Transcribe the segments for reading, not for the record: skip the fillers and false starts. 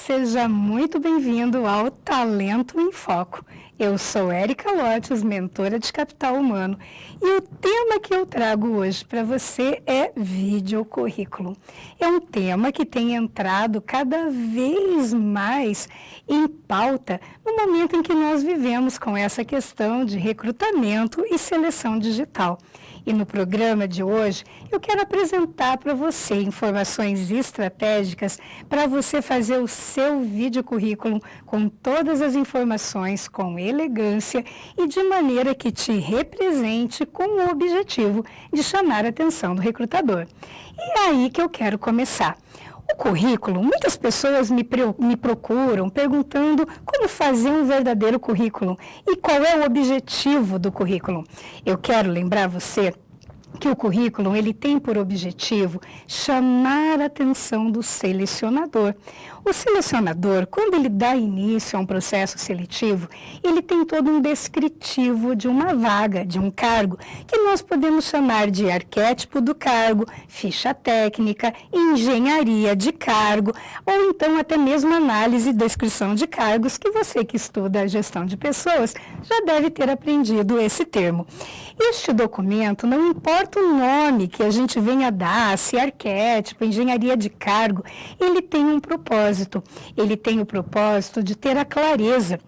seja muito bem-vindo ao Talento em Foco. Eu sou Érica Lotes, mentora de capital humano, e o tema que eu trago hoje para você é videocurrículo. É um tema que tem entrado cada vez mais em pauta no momento em que nós vivemos com essa questão de recrutamento e seleção digital. E no programa de hoje, eu quero apresentar para você informações estratégicas para você fazer o seu videocurrículo com todas as informações, com elegância e de maneira que te represente com o objetivo de chamar a atenção do recrutador. E é aí que eu quero começar. O currículo, muitas pessoas me procuram perguntando como fazer um verdadeiro currículo e qual é o objetivo do currículo. Eu quero lembrar você que o currículo ele tem por objetivo chamar a atenção do selecionador. O selecionador, quando ele dá início a um processo seletivo, ele tem todo um descritivo de uma vaga, de um cargo, que nós podemos chamar de arquétipo do cargo, ficha técnica, engenharia de cargo, ou então até mesmo análise e descrição de cargos, que você que estuda a gestão de pessoas já deve ter aprendido esse termo. Este documento, não importa o nome que a gente venha dar, se arquétipo, engenharia de cargo, ele tem um propósito. Ele tem o propósito de ter a clareza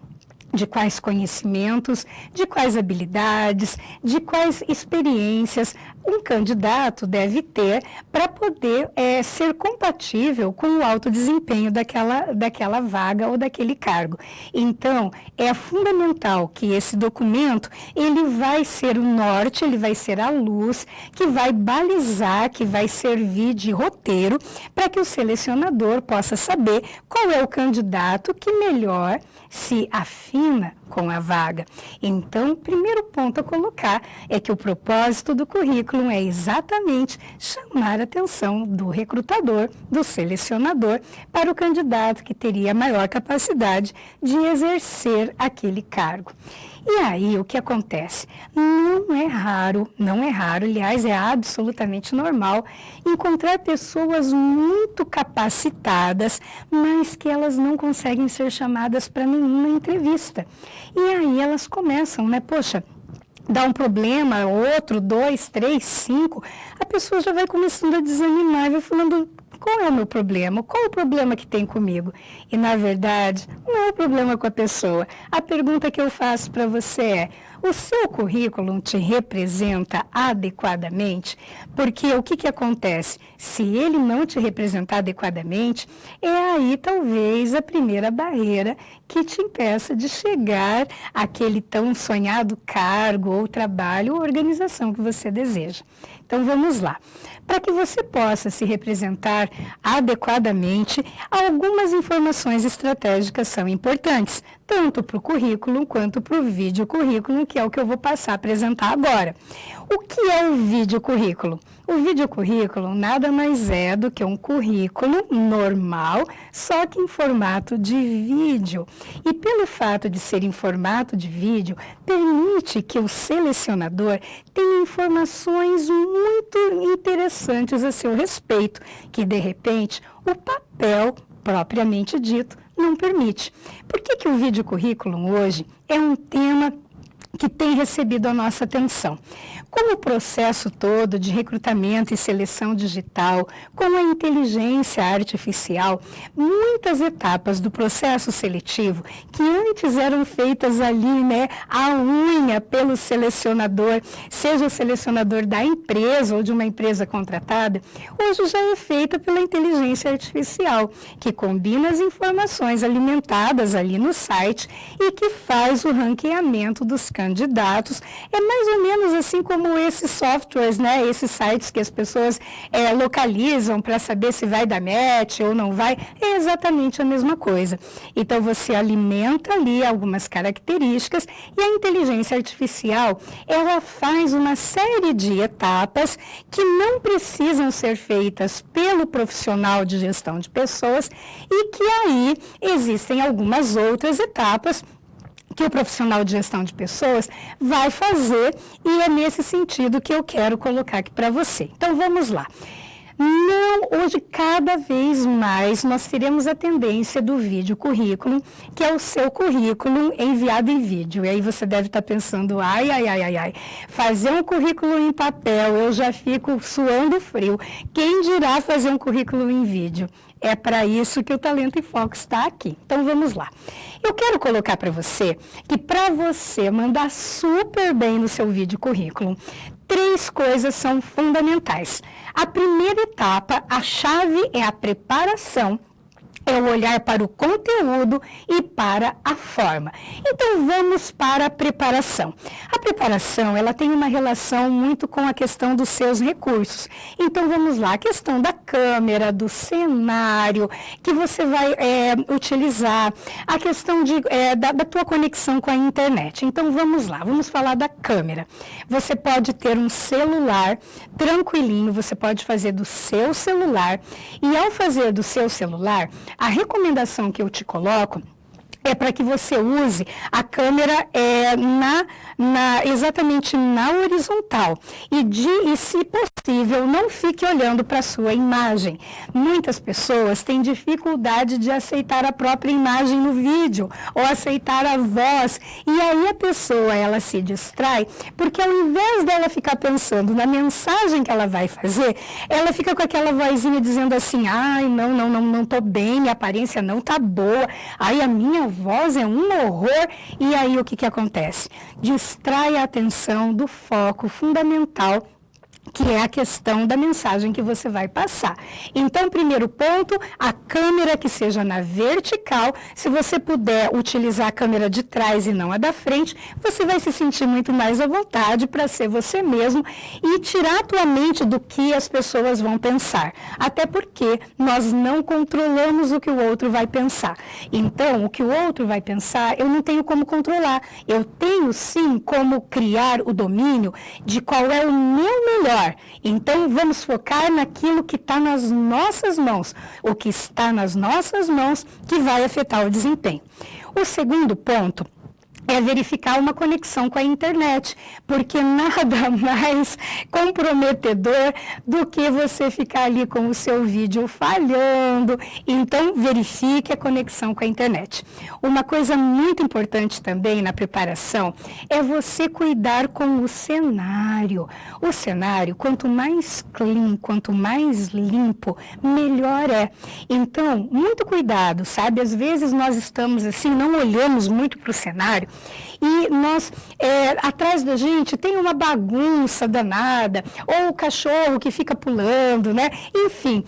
de quais conhecimentos, de quais habilidades, de quais experiências um candidato deve ter para poder ser compatível com o alto desempenho daquela vaga ou daquele cargo. Então, é fundamental que esse documento, ele vai ser o norte, ele vai ser a luz, que vai balizar, que vai servir de roteiro para que o selecionador possa saber qual é o candidato que melhor se afina com a vaga. Então, o primeiro ponto a colocar é que o propósito do currículo é exatamente chamar a atenção do recrutador, do selecionador, para o candidato que teria maior capacidade de exercer aquele cargo. E aí, o que acontece? Não é raro, aliás, é absolutamente normal encontrar pessoas muito capacitadas, mas que elas não conseguem ser chamadas para nenhuma entrevista. E aí elas começam, poxa, dá um problema, outro, 2, 3, 5, a pessoa já vai começando a desanimar e vai falando: qual é o meu problema? Qual é o problema que tem comigo? E, na verdade, não é o problema com a pessoa. A pergunta que eu faço para você é: o seu currículo te representa adequadamente? Porque o que acontece? Se ele não te representar adequadamente, é aí talvez a primeira barreira que te impeça de chegar àquele tão sonhado cargo ou trabalho ou organização que você deseja. Então, vamos lá. Para que você possa se representar adequadamente, algumas informações estratégicas são importantes, tanto para o currículo quanto para o videocurrículo, que é o que eu vou passar a apresentar agora. O que é o videocurrículo? O videocurrículo nada mais é do que um currículo normal, só que em formato de vídeo. E pelo fato de ser em formato de vídeo, permite que o selecionador tenha informações muito interessantes a seu respeito, que de repente o papel propriamente dito não permite. Por que o videocurrículo hoje é um tema que tem recebido a nossa atenção? Como o processo todo de recrutamento e seleção digital, com a inteligência artificial, muitas etapas do processo seletivo que antes eram feitas ali, à unha pelo selecionador, seja o selecionador da empresa ou de uma empresa contratada, hoje já é feita pela inteligência artificial, que combina as informações alimentadas ali no site e que faz o ranqueamento dos candidatos. É mais ou menos assim como esses softwares, esses sites que as pessoas localizam para saber se vai dar match ou não vai, é exatamente a mesma coisa. Então, você alimenta ali algumas características e a inteligência artificial, ela faz uma série de etapas que não precisam ser feitas pelo profissional de gestão de pessoas e que aí existem algumas outras etapas que o profissional de gestão de pessoas vai fazer, e é nesse sentido que eu quero colocar aqui para você. Então, vamos lá. Não, hoje cada vez mais nós teremos a tendência do vídeo currículo, que é o seu currículo enviado em vídeo. E aí você deve estar pensando, ai, fazer um currículo em papel, eu já fico suando frio. Quem dirá fazer um currículo em vídeo? É para isso que o Talento em Foco está aqui. Então vamos lá. Eu quero colocar para você que para você mandar super bem no seu vídeo currículo, 3 coisas são fundamentais. A primeira etapa, a chave é a preparação. É o olhar para o conteúdo e para a forma. Então, vamos para a preparação. A preparação, ela tem uma relação muito com a questão dos seus recursos. Então, vamos lá, a questão da câmera, do cenário que você vai utilizar, a questão da tua conexão com a internet. Então, vamos lá, vamos falar da câmera. Você pode ter um celular tranquilinho, você pode fazer do seu celular, e ao fazer do seu celular, a recomendação que eu te coloco é para que você use a câmera exatamente na horizontal e, se possível, não fique olhando para a sua imagem. Muitas pessoas têm dificuldade de aceitar a própria imagem no vídeo ou aceitar a voz, e aí a pessoa ela se distrai, porque ao invés dela ficar pensando na mensagem que ela vai fazer, ela fica com aquela vozinha dizendo assim, ai, não estou bem, minha aparência não está boa, ai, a minha voz é um horror. E aí o que acontece? Distrai a atenção do foco fundamental, que é a questão da mensagem que você vai passar. Então, primeiro ponto, a câmera que seja na vertical. Se você puder utilizar a câmera de trás e não a da frente, você vai se sentir muito mais à vontade para ser você mesmo e tirar a tua mente do que as pessoas vão pensar. Até porque nós não controlamos o que o outro vai pensar. Então, o que o outro vai pensar, eu não tenho como controlar. Eu tenho, sim, como criar o domínio de qual é o meu melhor. Então, vamos focar naquilo que está nas nossas mãos. O que está nas nossas mãos que vai afetar o desempenho. O segundo ponto é verificar uma conexão com a internet, porque nada mais comprometedor do que você ficar ali com o seu vídeo falhando. Então, verifique a conexão com a internet. Uma coisa muito importante também na preparação é você cuidar com o cenário. O cenário, quanto mais clean, quanto mais limpo, melhor é. Então, muito cuidado, sabe? Às vezes nós estamos assim, não olhamos muito para o cenário, e nós, atrás da gente tem uma bagunça danada, ou o cachorro que fica pulando, né? Enfim,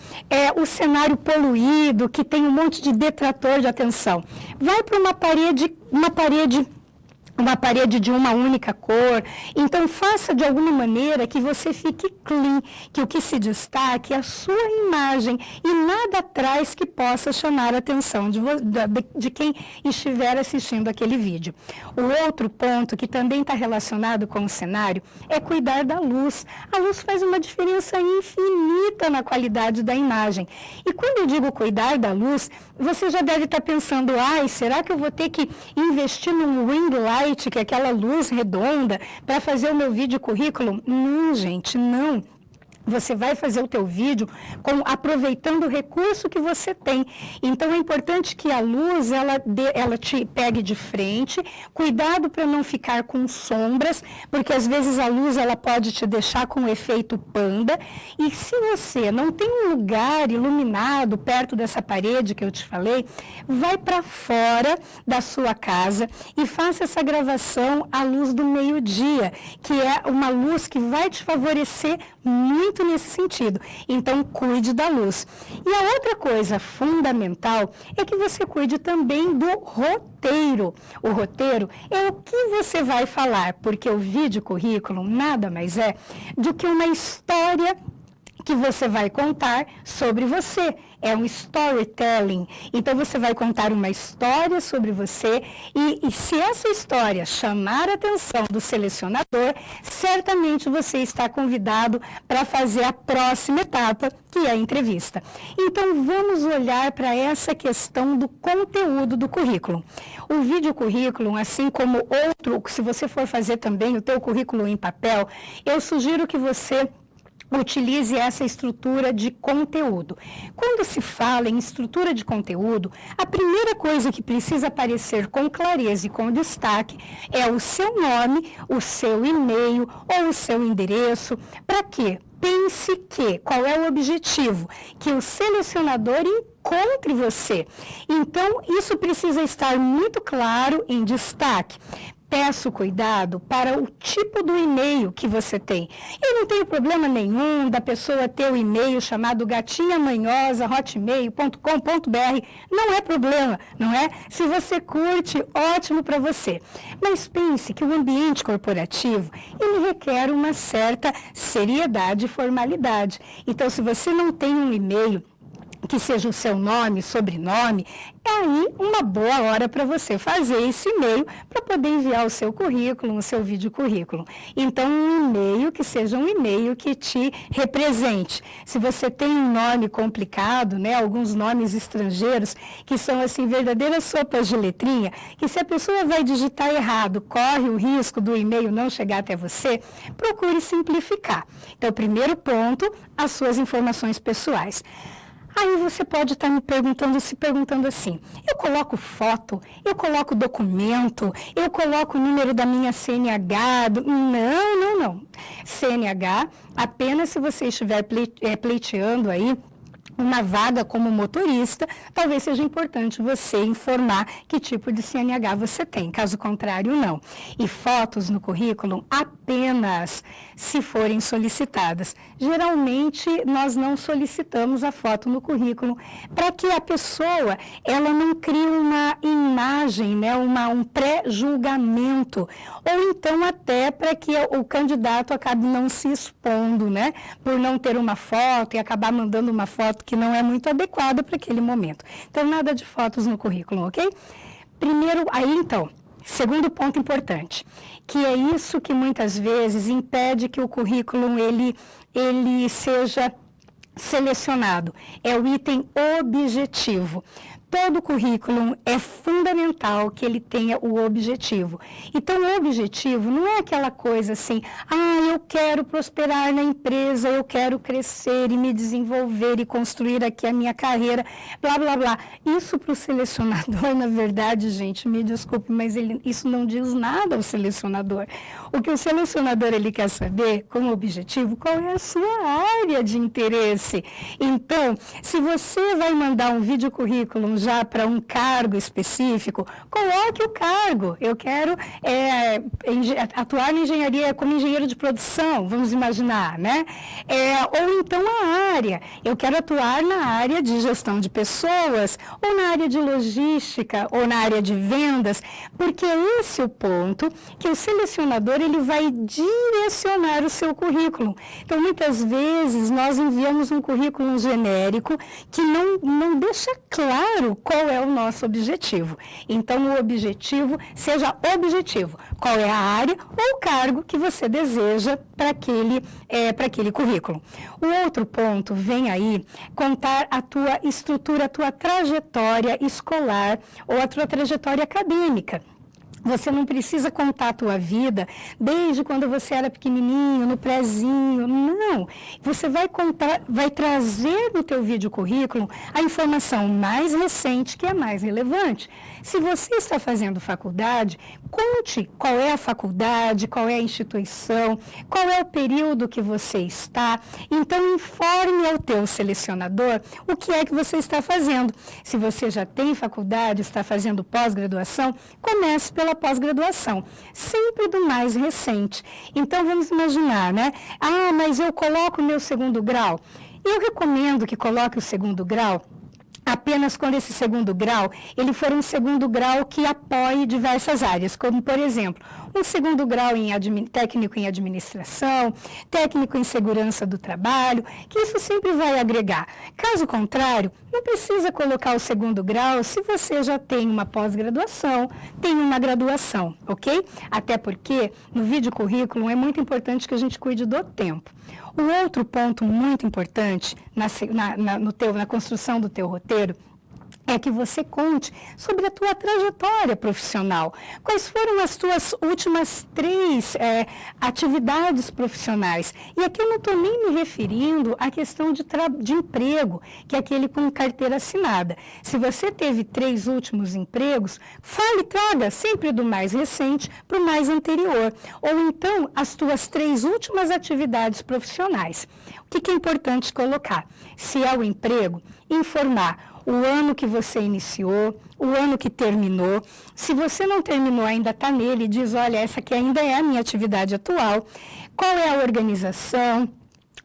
o cenário poluído, que tem um monte de detrator de atenção. Vai para uma parede de uma única cor. Então, faça de alguma maneira que você fique clean, que o que se destaque é a sua imagem e nada atrás que possa chamar a atenção de quem estiver assistindo aquele vídeo. O outro ponto, que também está relacionado com o cenário, é cuidar da luz. A luz faz uma diferença infinita na qualidade da imagem. E quando eu digo cuidar da luz, você já deve estar pensando, ai, será que eu vou ter que investir num ring light, que é aquela luz redonda, para fazer o meu vídeo currículo? Não, gente, não. Você vai fazer o teu vídeo aproveitando o recurso que você tem. Então, é importante que a luz, ela te pegue de frente. Cuidado para não ficar com sombras, porque às vezes a luz ela pode te deixar com o efeito panda. E se você não tem um lugar iluminado perto dessa parede que eu te falei, vai para fora da sua casa e faça essa gravação à luz do meio-dia, que é uma luz que vai te favorecer muito nesse sentido. Então, cuide da luz. E a outra coisa fundamental é que você cuide também do roteiro. O roteiro é o que você vai falar, porque o vídeo currículo nada mais é do que uma história que você vai contar sobre você. É um storytelling. Então, você vai contar uma história sobre você e se essa história chamar a atenção do selecionador, certamente você está convidado para fazer a próxima etapa, que é a entrevista. Então, vamos olhar para essa questão do conteúdo do currículo. O vídeo currículo, assim como outro, se você for fazer também o teu currículo em papel, eu sugiro que você utilize essa estrutura de conteúdo. Quando se fala em estrutura de conteúdo, a primeira coisa que precisa aparecer com clareza e com destaque é o seu nome, o seu e-mail ou o seu endereço. Para quê? Pense que, qual é o objetivo? Que o selecionador encontre você. Então, isso precisa estar muito claro em destaque. Peço cuidado para o tipo do e-mail que você tem. Eu não tenho problema nenhum da pessoa ter o e-mail chamado gatinhamanhosa@hotmail.com.br. Não é problema, não é? Se você curte, ótimo para você. Mas pense que o ambiente corporativo, ele requer uma certa seriedade e formalidade. Então, se você não tem um e-mail que seja o seu nome, sobrenome, é aí uma boa hora para você fazer esse e-mail para poder enviar o seu currículo, o seu vídeo currículo. Então, um e-mail que seja um e-mail que te represente. Se você tem um nome complicado, né, alguns nomes estrangeiros, que são assim verdadeiras sopas de letrinha, que se a pessoa vai digitar errado, corre o risco do e-mail não chegar até você, procure simplificar. Então, primeiro ponto, as suas informações pessoais. Aí você pode estar se perguntando assim, eu coloco foto, eu coloco documento, eu coloco o número da minha CNH, não. CNH, apenas se você estiver pleiteando aí uma vaga como motorista, talvez seja importante você informar que tipo de CNH você tem, caso contrário, não. E fotos no currículo apenas se forem solicitadas. Geralmente, nós não solicitamos a foto no currículo para que a pessoa, ela não crie uma imagem, né, um pré-julgamento, ou então até para que o candidato acabe não se expondo, né, por não ter uma foto e acabar mandando uma foto que não é muito adequada para aquele momento. Então, nada de fotos no currículo, ok? Primeiro, aí então, segundo ponto importante, que é isso que muitas vezes impede que o currículo ele seja selecionado, é o item objetivo. Todo currículo é fundamental que ele tenha o objetivo. Então, o objetivo não é aquela coisa assim, eu quero prosperar na empresa, eu quero crescer e me desenvolver e construir aqui a minha carreira, blá, blá, blá. Isso para o selecionador, na verdade, gente, me desculpe, mas isso não diz nada ao selecionador. O que o selecionador ele quer saber, como objetivo, qual é a sua área de interesse. Então, se você vai mandar um vídeo currículo já para um cargo específico, coloque o cargo. Eu quero atuar na engenharia como engenheiro de produção, vamos imaginar, né? Ou então a área. Eu quero atuar na área de gestão de pessoas, ou na área de logística, ou na área de vendas, porque esse é o ponto que o selecionador ele vai direcionar o seu currículo. Então, muitas vezes, nós enviamos um currículo genérico que não deixa claro qual é o nosso objetivo. Então, o objetivo seja objetivo. Qual é a área ou o cargo que você deseja para aquele currículo. O outro ponto vem aí contar a tua estrutura, a tua trajetória escolar ou a tua trajetória acadêmica. Você não precisa contar a tua vida desde quando você era pequenininho, no prézinho, não. Você vai trazer no teu vídeo currículo a informação mais recente, que é mais relevante. Se você está fazendo faculdade, conte qual é a faculdade, qual é a instituição, qual é o período que você está. Então, informe ao teu selecionador o que é que você está fazendo. Se você já tem faculdade, está fazendo pós-graduação, comece pela pós-graduação, sempre do mais recente. Então, vamos imaginar, né? Mas eu coloco o meu segundo grau. Eu recomendo que coloque o segundo grau apenas quando esse segundo grau, ele for um segundo grau que apoie diversas áreas, como, por exemplo, um segundo grau em técnico em administração, técnico em segurança do trabalho, que isso sempre vai agregar. Caso contrário, não precisa colocar o segundo grau se você já tem uma pós-graduação, tem uma graduação, ok? Até porque no vídeo currículo é muito importante que a gente cuide do tempo. O outro ponto muito importante na construção do teu roteiro é que você conte sobre a tua trajetória profissional. Quais foram as tuas últimas 3 atividades profissionais? E aqui eu não estou nem me referindo à questão de emprego, que é aquele com carteira assinada. Se você teve 3 últimos empregos, traga sempre do mais recente para o mais anterior. Ou então, as tuas 3 últimas atividades profissionais. O que é importante colocar? Se é o emprego, informar o ano que você iniciou, o ano que terminou. Se você não terminou, ainda está nele, diz, olha, essa aqui ainda é a minha atividade atual. Qual é a organização?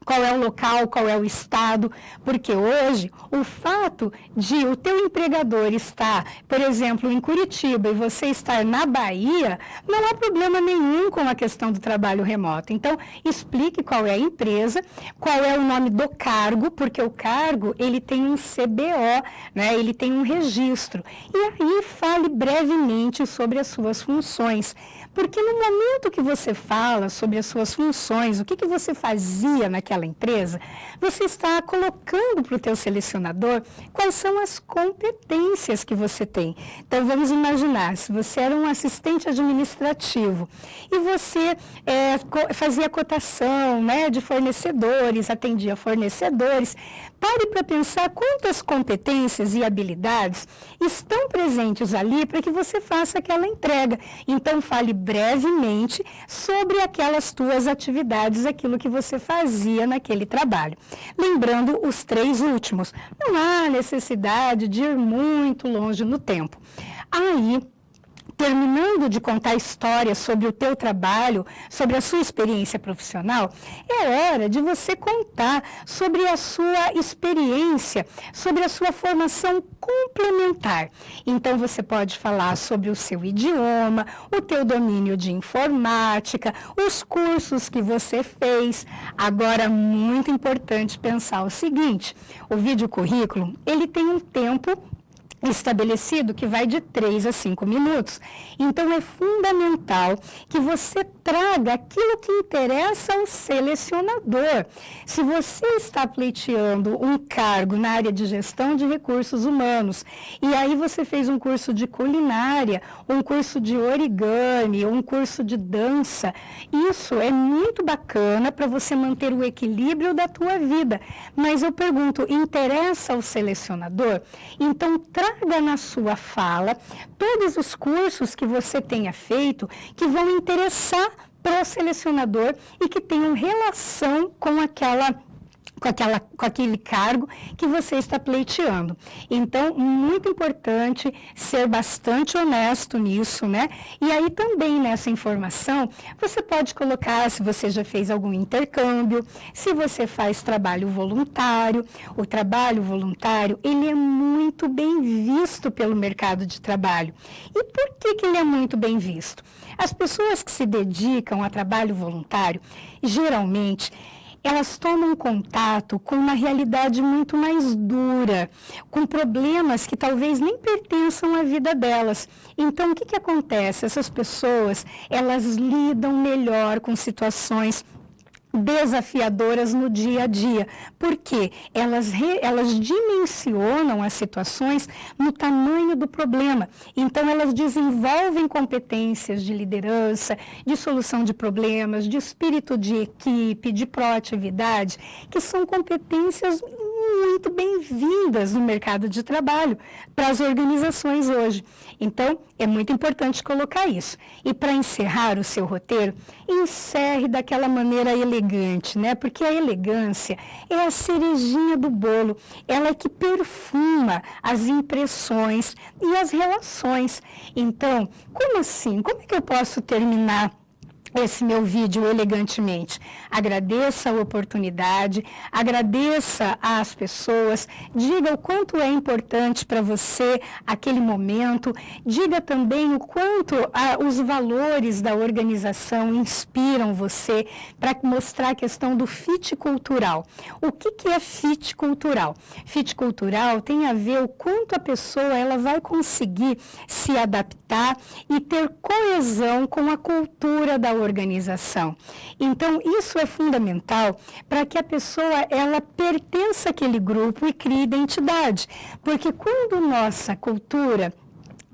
Qual é o local, qual é o estado, porque hoje o fato de o teu empregador estar, por exemplo, em Curitiba e você estar na Bahia, não há problema nenhum com a questão do trabalho remoto. Então, explique qual é a empresa, qual é o nome do cargo, porque o cargo, ele tem um CBO, né? Ele tem um registro. E aí, fale brevemente sobre as suas funções. Porque no momento que você fala sobre as suas funções, o que você fazia naquela empresa, você está colocando para o teu selecionador quais são as competências que você tem. Então, vamos imaginar, se você era um assistente administrativo e você fazia cotação, né, de fornecedores, atendia fornecedores, pare para pensar quantas competências e habilidades estão presentes ali para que você faça aquela entrega. Então, fale brevemente sobre aquelas tuas atividades, aquilo que você fazia naquele trabalho. Lembrando os 3 últimos. Não há necessidade de ir muito longe no tempo. Aí, terminando de contar a história sobre o teu trabalho, sobre a sua experiência profissional, é hora de você contar sobre a sua experiência, sobre a sua formação complementar. Então, você pode falar sobre o seu idioma, o teu domínio de informática, os cursos que você fez. Agora, muito importante pensar o seguinte, o vídeo currículo, ele tem um tempo estabelecido que vai de 3 a 5 minutos. Então, é fundamental que você traga aquilo que interessa ao selecionador. Se você está pleiteando um cargo na área de gestão de recursos humanos, e aí você fez um curso de culinária, um curso de origami, um curso de dança, isso é muito bacana para você manter o equilíbrio da tua vida. Mas eu pergunto, interessa ao selecionador? Então, traga na sua fala todos os cursos que você tenha feito que vão interessar para o selecionador e que tenham relação com aquele cargo que você está pleiteando. Então, muito importante ser bastante honesto nisso, né? E aí também nessa informação, você pode colocar se você já fez algum intercâmbio, se você faz trabalho voluntário. O trabalho voluntário, ele é muito bem visto pelo mercado de trabalho. E por que ele é muito bem visto? As pessoas que se dedicam a trabalho voluntário, geralmente, elas tomam contato com uma realidade muito mais dura, com problemas que talvez nem pertençam à vida delas. Então, o que acontece? Essas pessoas, elas lidam melhor com situações desafiadoras no dia a dia, porque elas dimensionam as situações no tamanho do problema. Então, elas desenvolvem competências de liderança, de solução de problemas, de espírito de equipe, de proatividade, que são competências muito bem-vindas no mercado de trabalho para as organizações hoje. Então, é muito importante colocar isso. E para encerrar o seu roteiro, encerre daquela maneira elegante, né? Porque a elegância é a cerejinha do bolo, ela é que perfuma as impressões e as relações. Então, como assim? Como é que eu posso terminar esse meu vídeo elegantemente? Agradeça a oportunidade, agradeça às pessoas, diga o quanto é importante para você aquele momento, diga também o quanto os valores da organização inspiram você, para mostrar a questão do fit cultural. O que é fit cultural? Fit cultural tem a ver o quanto a pessoa ela vai conseguir se adaptar e ter coesão com a cultura da organização. organização. Então, isso é fundamental para que a pessoa ela pertença àquele grupo e crie identidade. Porque quando nossa cultura,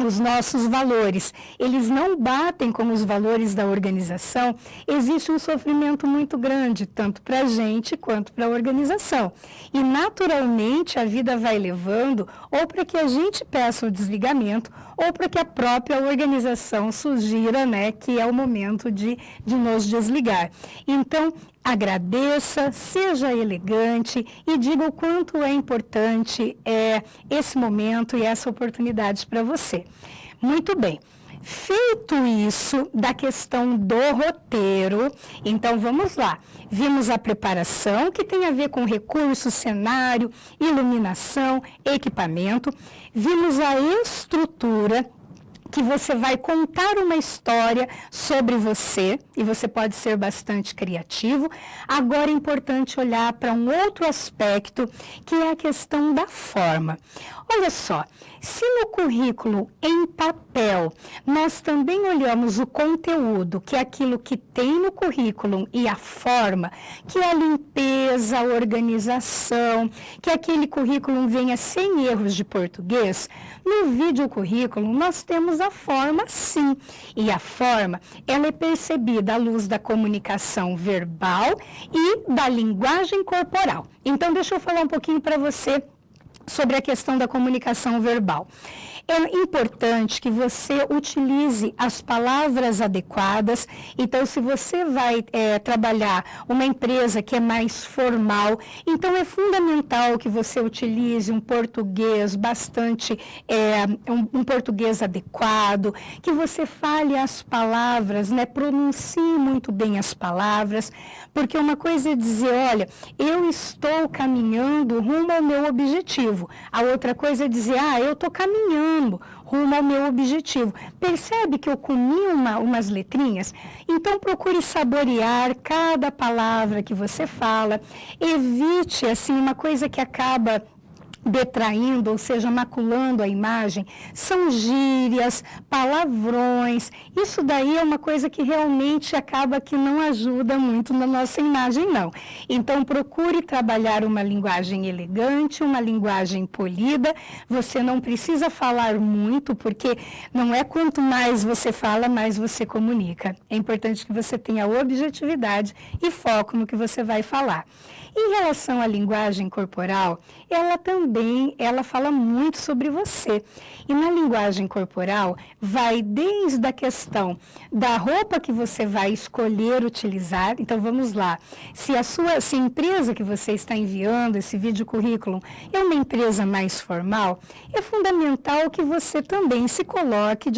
os nossos valores, eles não batem com os valores da organização, existe um sofrimento muito grande, tanto para a gente quanto para a organização. E, naturalmente, a vida vai levando ou para que a gente peça o desligamento, ou para que a própria organização sugira, né, que é o momento de nos desligar. Então, agradeça, seja elegante e diga o quanto é importante esse momento e essa oportunidade para você. Muito bem. Feito isso da questão do roteiro, então vamos lá. Vimos a preparação, que tem a ver com recursos, cenário, iluminação, equipamento. Vimos a estrutura, que você vai contar uma história sobre você, e você pode ser bastante criativo. Agora é importante olhar para um outro aspecto, que é a questão da forma. Olha só, se no currículo em papel nós também olhamos o conteúdo, que é aquilo que tem no currículo, e a forma, que é a limpeza, a organização, que aquele currículo venha sem erros de português, no vídeo currículo nós temos a forma, sim. E a forma, ela é percebida à luz da comunicação verbal e da linguagem corporal. Então, deixa eu falar um pouquinho para você sobre a questão da comunicação verbal. É importante que você utilize as palavras adequadas. Então, se você vai trabalhar uma empresa que é mais formal, então é fundamental que você utilize um português bastante, um português adequado, que você fale as palavras, né, pronuncie muito bem as palavras, porque uma coisa é dizer, olha, eu estou caminhando rumo ao meu objetivo. A outra coisa é dizer, eu estou caminhando rumo ao meu objetivo. Percebe que eu comi umas letrinhas? Então, procure saborear cada palavra que você fala. Evite, assim, uma coisa que acaba detraindo, ou seja, maculando a imagem, são gírias, palavrões. Isso daí é uma coisa que realmente acaba que não ajuda muito na nossa imagem, não. Então, procure trabalhar uma linguagem elegante, uma linguagem polida. Você não precisa falar muito, porque não é quanto mais você fala, mais você comunica. É importante que você tenha objetividade e foco no que você vai falar. Em relação à linguagem corporal, ela fala muito sobre você. E na linguagem corporal, vai desde a questão da roupa que você vai escolher utilizar. Então, vamos lá. Se a empresa que você está enviando, esse vídeo currículo, é uma empresa mais formal, é fundamental que você também se coloque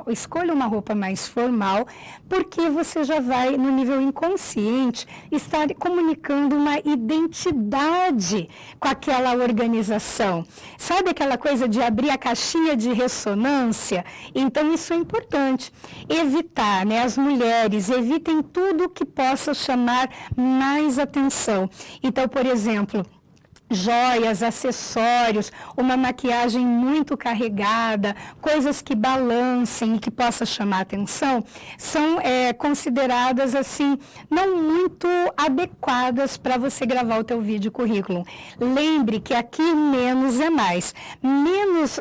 escolha uma roupa mais formal, porque você já vai, no nível inconsciente, estar comunicando uma identidade com aquela organização. Sabe aquela coisa de abrir a caixinha de ressonância? Então, isso é importante. Evitar, né? As mulheres, evitem tudo que possa chamar mais atenção. Então, por exemplo, joias, acessórios, uma maquiagem muito carregada, coisas que balancem e que possa chamar atenção, são consideradas assim, não muito adequadas para você gravar o teu vídeo currículo. Lembre que aqui menos é mais. Menos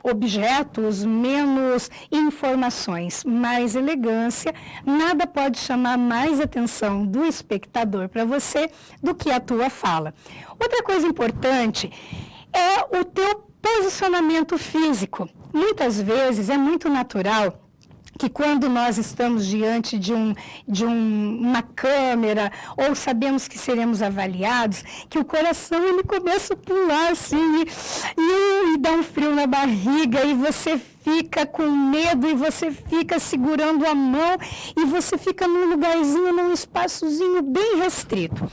objetos, menos informações, mais elegância. Nada pode chamar mais atenção do espectador para você do que a tua fala. Outra coisa importante é o teu posicionamento físico. Muitas vezes é muito natural que quando nós estamos diante de uma câmera, ou sabemos que seremos avaliados, que o coração ele começa a pular assim, e dá um frio na barriga, e você fica com medo, e você fica segurando a mão, e você fica num lugarzinho, num espaçozinho bem restrito.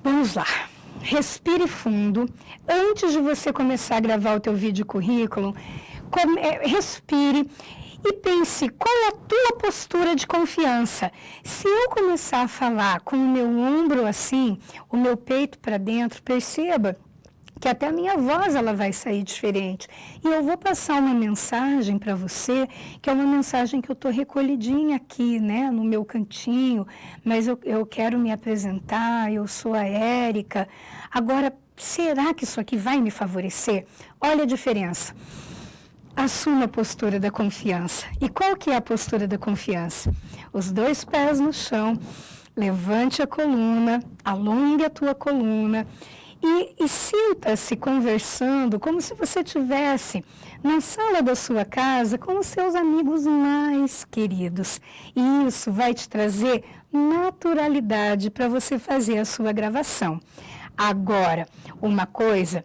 Vamos lá. Respire fundo. Antes de você começar a gravar o teu vídeo currículo, respire e pense, qual é a tua postura de confiança? Se eu começar a falar com o meu ombro assim, o meu peito para dentro, perceba que até a minha voz ela vai sair diferente. E eu vou passar uma mensagem para você, que é uma mensagem que eu estou recolhidinha aqui, né, no meu cantinho, mas eu quero me apresentar, eu sou a Érica. Agora, será que isso aqui vai me favorecer? Olha a diferença. Assuma a postura da confiança. E qual que é a postura da confiança? Os 2 pés no chão, levante a coluna, alongue a tua coluna, e sinta-se conversando como se você estivesse na sala da sua casa com os seus amigos mais queridos. E isso vai te trazer naturalidade para você fazer a sua gravação. Agora, uma coisa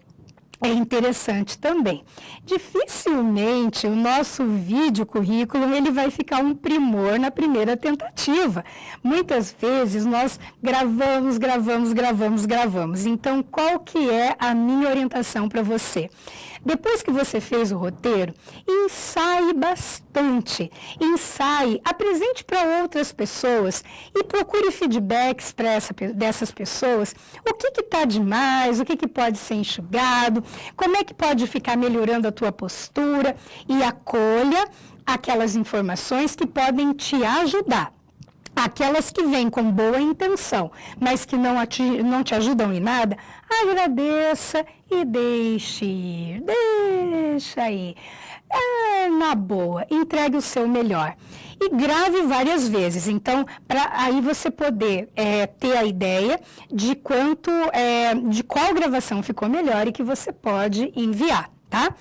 é interessante também. Dificilmente o nosso vídeo currículo ele vai ficar um primor na primeira tentativa. Muitas vezes nós gravamos. Então, qual que é a minha orientação para você? Depois que você fez o roteiro, ensaie bastante. Ensaie, apresente para outras pessoas e procure feedbacks dessas pessoas. O que está demais, o que pode ser enxugado, como é que pode ficar melhorando a tua postura, e acolha aquelas informações que podem te ajudar. Aquelas que vêm com boa intenção, mas que não te ajudam em nada, agradeça e deixe ir, deixa aí. Na boa, entregue o seu melhor. E grave várias vezes, então, para aí você poder ter a ideia de de qual gravação ficou melhor e que você pode enviar. Tá?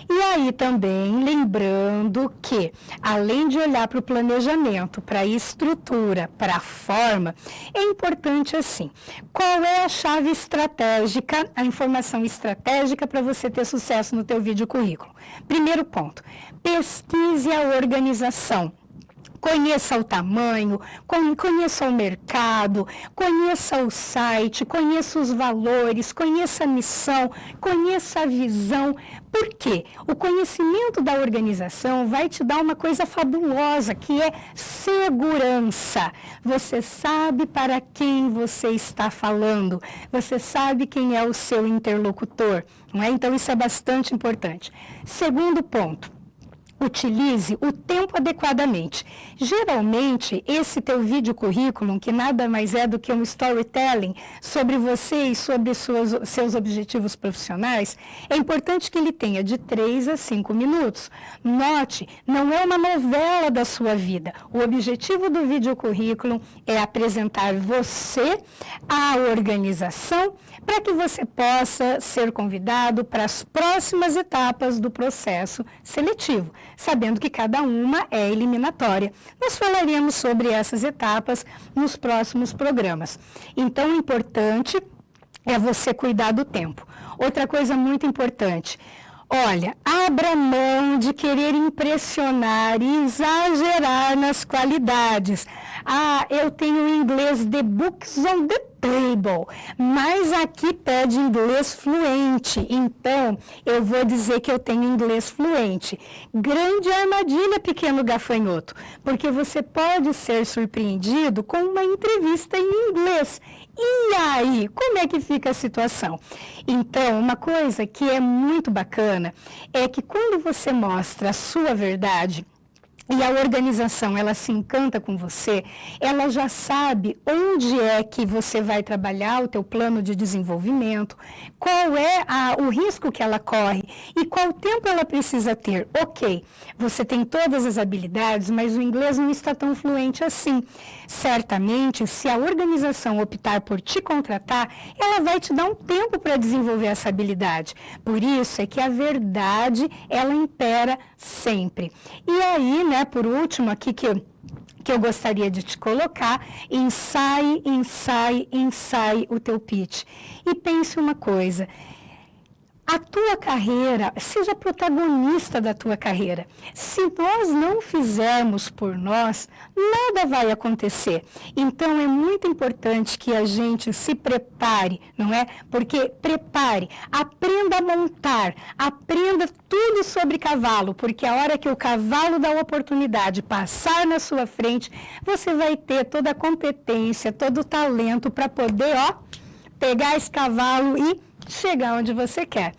E aí também, lembrando que, além de olhar para o planejamento, para a estrutura, para a forma, é importante assim, qual é a chave estratégica, a informação estratégica para você ter sucesso no teu vídeo currículo? Primeiro ponto, pesquise a organização. Conheça o tamanho, conheça o mercado, conheça o site, conheça os valores, conheça a missão, conheça a visão. Por quê? O conhecimento da organização vai te dar uma coisa fabulosa, que é segurança. Você sabe para quem você está falando, você sabe quem é o seu interlocutor, não é? Então, isso é bastante importante. Segundo ponto. Utilize o tempo adequadamente. Geralmente, esse teu vídeo currículo, que nada mais é do que um storytelling sobre você e sobre seus objetivos profissionais, é importante que ele tenha de 3 a 5 minutos. Note, não é uma novela da sua vida. O objetivo do vídeo currículo é apresentar você, a organização, para que você possa ser convidado para as próximas etapas do processo seletivo, sabendo que cada uma é eliminatória. Nós falaremos sobre essas etapas nos próximos programas. Então, o importante é você cuidar do tempo. Outra coisa muito importante, olha, abra mão de querer impressionar e exagerar nas qualidades. Eu tenho inglês The Books on the Table, mas aqui pede inglês fluente, então eu vou dizer que eu tenho inglês fluente. Grande armadilha, pequeno gafanhoto, porque você pode ser surpreendido com uma entrevista em inglês. E aí, como é que fica a situação? Então, uma coisa que é muito bacana é que quando você mostra a sua verdade, e a organização, ela se encanta com você, ela já sabe onde é que você vai trabalhar o teu plano de desenvolvimento, qual é o risco que ela corre e qual tempo ela precisa ter. Ok, você tem todas as habilidades, mas o inglês não está tão fluente assim. Certamente, se a organização optar por te contratar, ela vai te dar um tempo para desenvolver essa habilidade. Por isso é que a verdade, ela impera sempre. E aí, né, por último, aqui que eu gostaria de te colocar, ensaie o teu pitch. E pense uma coisa, a tua carreira, seja protagonista da tua carreira. Se nós não fizermos por nós, nada vai acontecer. Então, é muito importante que a gente se prepare, não é? Porque prepare, aprenda a montar, aprenda tudo sobre cavalo, porque a hora que o cavalo dá a oportunidade de passar na sua frente, você vai ter toda a competência, todo o talento para poder, pegar esse cavalo e chegar onde você quer.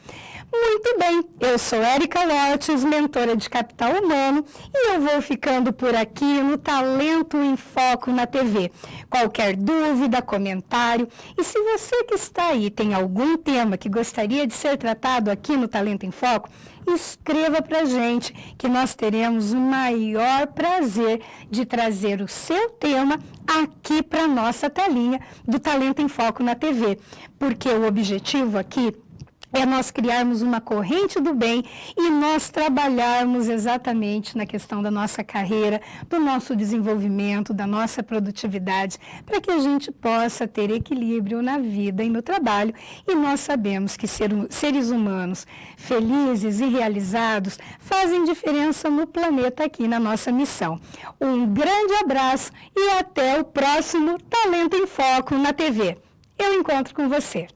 Muito bem, eu sou Érica Lotes, mentora de capital humano, e eu vou ficando por aqui no Talento em Foco na TV. Qualquer dúvida, comentário, e se você que está aí tem algum tema que gostaria de ser tratado aqui no Talento em Foco, escreva para a gente, que nós teremos o maior prazer de trazer o seu tema aqui para a nossa telinha do Talento em Foco na TV, porque o objetivo aqui é nós criarmos uma corrente do bem e nós trabalharmos exatamente na questão da nossa carreira, do nosso desenvolvimento, da nossa produtividade, para que a gente possa ter equilíbrio na vida e no trabalho. E nós sabemos que seres humanos felizes e realizados fazem diferença no planeta aqui na nossa missão. Um grande abraço e até o próximo Talento em Foco na TV. Eu encontro com você.